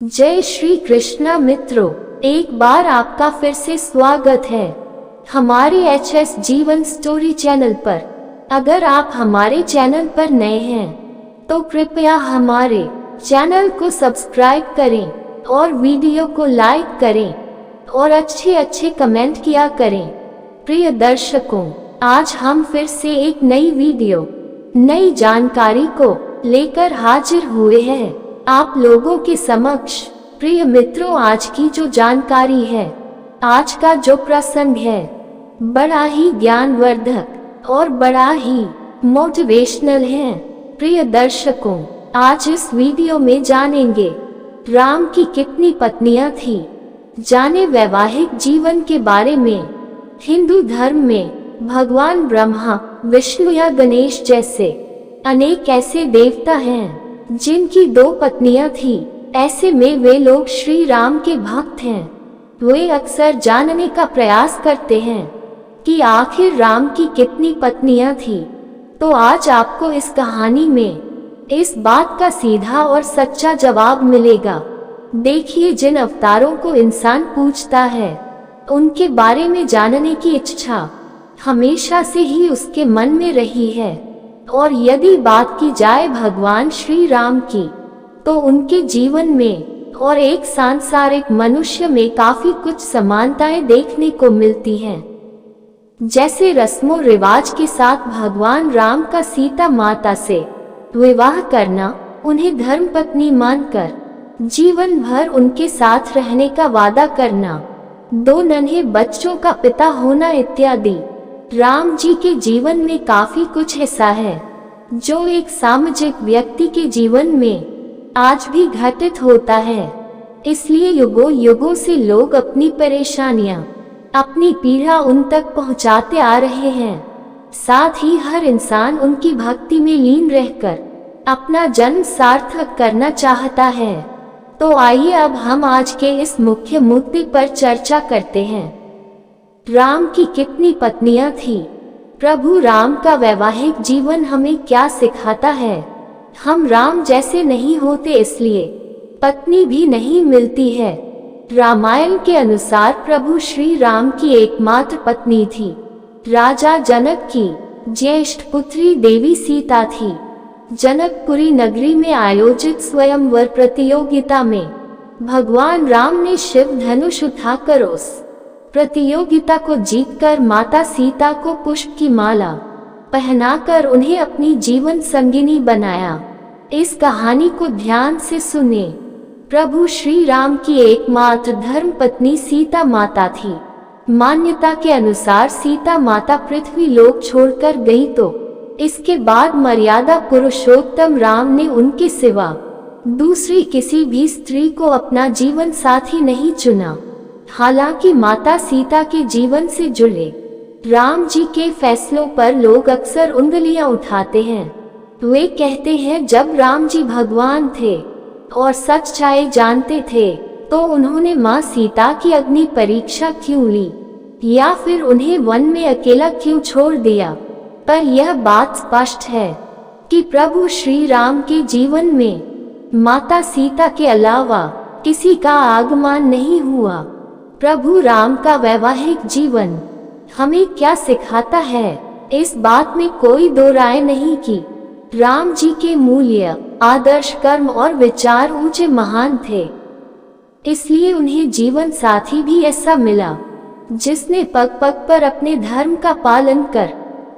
जय श्री कृष्णा मित्रों, एक बार आपका फिर से स्वागत है हमारे एचएस जीवन स्टोरी चैनल पर। अगर आप हमारे चैनल पर नए हैं तो कृपया हमारे चैनल को सब्सक्राइब करें और वीडियो को लाइक करें और अच्छे कमेंट किया करें। प्रिय दर्शकों, आज हम फिर से एक नई वीडियो, नई जानकारी को लेकर हाजिर हुए हैं आप लोगों के समक्ष। प्रिय मित्रों, आज की जो जानकारी है, आज का जो प्रसंग है, बड़ा ही ज्ञानवर्धक और बड़ा ही मोटिवेशनल है। प्रिय दर्शकों, आज इस वीडियो में जानेंगे राम की कितनी पत्नियां थी, जाने वैवाहिक जीवन के बारे में। हिंदू धर्म में भगवान ब्रह्मा, विष्णु या गणेश जैसे अनेक ऐसे देवता हैं जिनकी 2 पत्नियां थी। ऐसे में वे लोग श्री राम के भक्त हैं। वे अक्सर जानने का प्रयास करते हैं कि आखिर राम की कितनी पत्नियां थी। तो आज आपको इस कहानी में इस बात का सीधा और सच्चा जवाब मिलेगा। देखिए, जिन अवतारों को इंसान पूजता है, उनके बारे में जानने की इच्छा हमेशा से ही उसके मन में रही है। और यदि बात की जाए भगवान श्री राम की, तो उनके जीवन में और एक सांसारिक मनुष्य में काफी कुछ समानताएं देखने को मिलती हैं। जैसे रस्मों रिवाज के साथ भगवान राम का सीता माता से विवाह करना, उन्हें धर्मपत्नी मानकर जीवन भर उनके साथ रहने का वादा करना, 2 नन्हे बच्चों का पिता होना इत्यादि। राम जी के जीवन में काफी कुछ ऐसा है जो एक सामाजिक व्यक्ति के जीवन में आज भी घटित होता है। इसलिए युगों युगों से लोग अपनी परेशानियां, अपनी पीड़ा उन तक पहुंचाते आ रहे हैं। साथ ही हर इंसान उनकी भक्ति में लीन रहकर अपना जन्म सार्थक करना चाहता है। तो आइए अब हम आज के इस मुख्य मुद्दे पर चर्चा करते हैं। राम की कितनी पत्नियां थी? प्रभु राम का वैवाहिक जीवन हमें क्या सिखाता है? हम राम जैसे नहीं होते, इसलिए पत्नी भी नहीं मिलती है। रामायण के अनुसार प्रभु श्री राम की एकमात्र पत्नी थी राजा जनक की ज्येष्ठ पुत्री देवी सीता थी। जनकपुरी नगरी में आयोजित स्वयंवर प्रतियोगिता में भगवान राम ने शिव धनुष उठाकर उस प्रतियोगिता को जीतकर माता सीता को पुष्प की माला पहनाकर उन्हें अपनी जीवन संगिनी बनाया। इस कहानी को ध्यान से सुने। प्रभु श्री राम की एकमात्र धर्म पत्नी सीता माता थी। मान्यता के अनुसार सीता माता पृथ्वी लोक छोड़कर गई, तो इसके बाद मर्यादा पुरुषोत्तम राम ने उनके सिवा दूसरी किसी भी स्त्री को अपना जीवन साथी नहीं चुना। हालांकि माता सीता के जीवन से जुड़े राम जी के फैसलों पर लोग अक्सर उंगलियां उठाते हैं। वे कहते हैं, जब राम जी भगवान थे और सच्चाई जानते थे, तो उन्होंने माँ सीता की अग्नि परीक्षा क्यों ली, या फिर उन्हें वन में अकेला क्यों छोड़ दिया? पर यह बात स्पष्ट है कि प्रभु श्री राम के जीवन में माता सीता के अलावा किसी का आगमन नहीं हुआ। प्रभु राम का वैवाहिक जीवन हमें क्या सिखाता है, इस बात में कोई 2 राय नहीं कि राम जी के मूल्य, आदर्श, कर्म और विचार ऊंचे महान थे। इसलिए उन्हें जीवन साथी भी ऐसा मिला जिसने पग पग पर अपने धर्म का पालन कर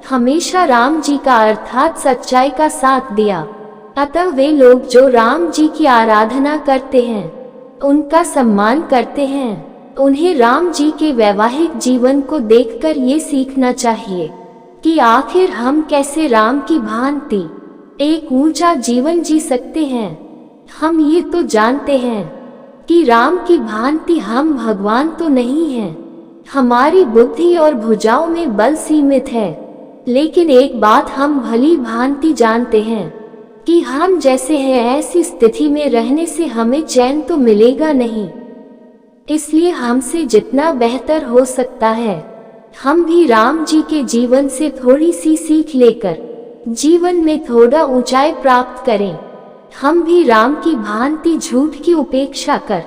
हमेशा राम जी का अर्थात सच्चाई का साथ दिया। अतः वे लोग जो राम जी की आराधना करते हैं, उनका सम्मान करते हैं, उन्हें राम जी के वैवाहिक जीवन को देखकर ये सीखना चाहिए कि आखिर हम कैसे राम की भांति एक ऊंचा जीवन जी सकते हैं। हम ये तो जानते हैं कि राम की भांति हम भगवान तो नहीं हैं। हमारी बुद्धि और भुजाओं में बल सीमित है, लेकिन एक बात हम भली भांति जानते हैं कि हम जैसे हैं ऐसी स्थिति में रहने से हमें चैन तो मिलेगा नहीं। इसलिए हमसे जितना बेहतर हो सकता है, हम भी राम जी के जीवन से थोड़ी सी सीख लेकर जीवन में थोड़ा ऊंचाई प्राप्त करें। हम भी राम की भांति झूठ की उपेक्षा कर,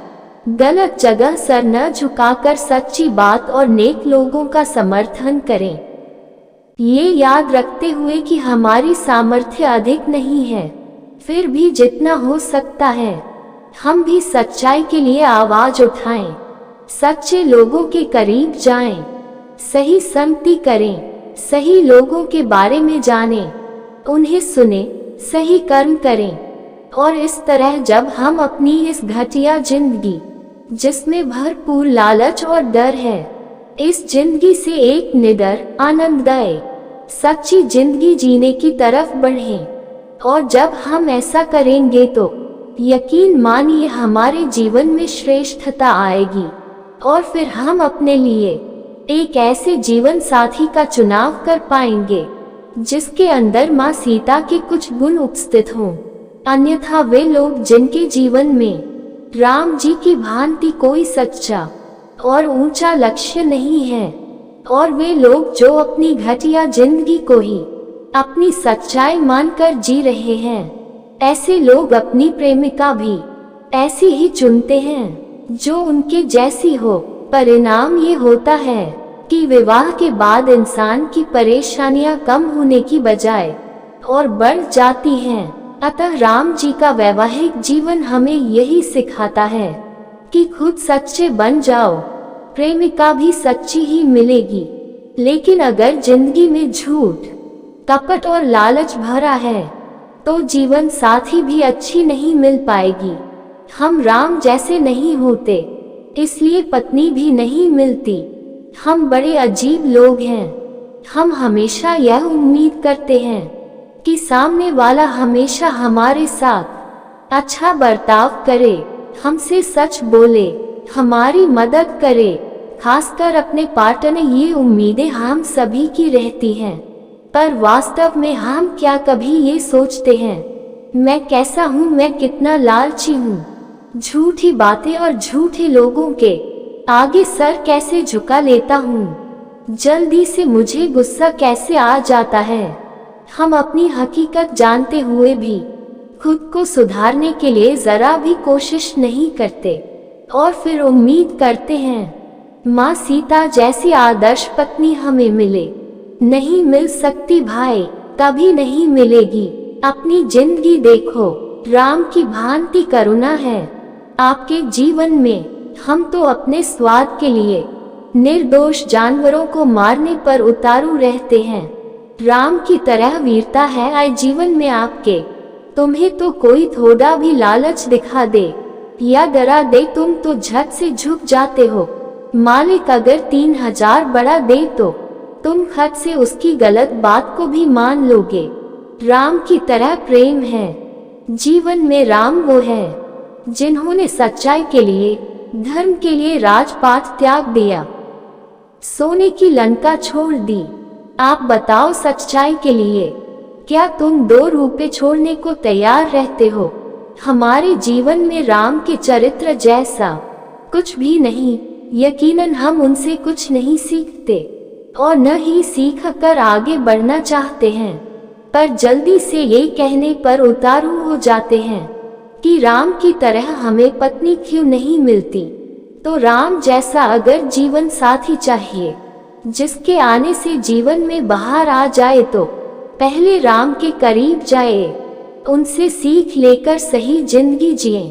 गलत जगह सर न झुकाकर सच्ची बात और नेक लोगों का समर्थन करें। ये याद रखते हुए कि हमारी सामर्थ्य अधिक नहीं है, फिर भी जितना हो सकता है हम भी सच्चाई के लिए आवाज उठाएं, सच्चे लोगों के करीब जाएं, सही संगति करें, सही लोगों के बारे में जानें, उन्हें सुने, सही कर्म करें। और इस तरह जब हम अपनी इस घटिया जिंदगी, जिसमें भरपूर लालच और डर है, इस जिंदगी से एक निडर, आनंददायी, सच्ची जिंदगी जीने की तरफ बढ़ें, और जब हम ऐसा करेंगे तो यकीन मानिए हमारे जीवन में श्रेष्ठता आएगी, और फिर हम अपने लिए एक ऐसे जीवन साथी का चुनाव कर पाएंगे जिसके अंदर माँ सीता के कुछ गुण उपस्थित हों। अन्यथा वे लोग जिनके जीवन में राम जी की भांति कोई सच्चा और ऊंचा लक्ष्य नहीं है, और वे लोग जो अपनी घटिया जिंदगी को ही अपनी सच्चाई मानकर जी रहे हैं, ऐसे लोग अपनी प्रेमिका भी ऐसी ही चुनते हैं जो उनके जैसी हो। परिणाम ये होता है कि विवाह के बाद इंसान की परेशानियां कम होने की बजाय और बढ़ जाती हैं। अतः राम जी का वैवाहिक जीवन हमें यही सिखाता है कि खुद सच्चे बन जाओ, प्रेमिका भी सच्ची ही मिलेगी। लेकिन अगर जिंदगी में झूठ, कपट और लालच भरा है तो जीवन साथी भी अच्छी नहीं मिल पाएगी। हम राम जैसे नहीं होते, इसलिए पत्नी भी नहीं मिलती। हम बड़े अजीब लोग हैं। हम हमेशा यह उम्मीद करते हैं कि सामने वाला हमेशा हमारे साथ अच्छा बर्ताव करे, हमसे सच बोले, हमारी मदद करे। खासकर अपने पार्टनर, ये उम्मीदें हम सभी की रहती हैं, पर वास्तव में हम क्या कभी ये सोचते हैं मैं कैसा हूँ, मैं कितना लालची हूँ, झूठी बातें और झूठे लोगों के आगे सर कैसे झुका लेता हूँ, जल्दी से मुझे गुस्सा कैसे आ जाता है। हम अपनी हकीकत जानते हुए भी खुद को सुधारने के लिए जरा भी कोशिश नहीं करते, और फिर उम्मीद करते हैं माँ सीता जैसी आदर्श पत्नी हमें मिले। नहीं मिल सकती भाई, कभी नहीं मिलेगी। अपनी जिंदगी देखो, राम की भांति करुणा है आपके जीवन में। हम तो अपने स्वाद के लिए निर्दोष जानवरों को मारने पर उतारू रहते हैं। राम की तरह वीरता है आए जीवन में आपके। तुम्हें तो कोई थोड़ा भी लालच दिखा दे या डरा दे, तुम तो झट से झुक जाते हो। मालिक अगर 3000 बढ़ा दे तो तुम खट से उसकी गलत बात को भी मान लोगे। राम की तरह प्रेम है जीवन में। राम वो है जिन्होंने सच्चाई के लिए, धर्म के लिए राजपाट त्याग दिया, सोने की लंका छोड़ दी। आप बताओ, सच्चाई के लिए क्या तुम 2 रुपए छोड़ने को तैयार रहते हो? हमारे जीवन में राम के चरित्र जैसा कुछ भी नहीं। यकीनन हम उनसे कुछ नहीं सीखते और न ही सीख कर आगे बढ़ना चाहते हैं, पर जल्दी से ये कहने पर उतारू हो जाते हैं कि राम की तरह हमें पत्नी क्यों नहीं मिलती। तो राम जैसा अगर जीवन साथी चाहिए जिसके आने से जीवन में बाहर आ जाए, तो पहले राम के करीब जाए, उनसे सीख लेकर सही जिंदगी जिए।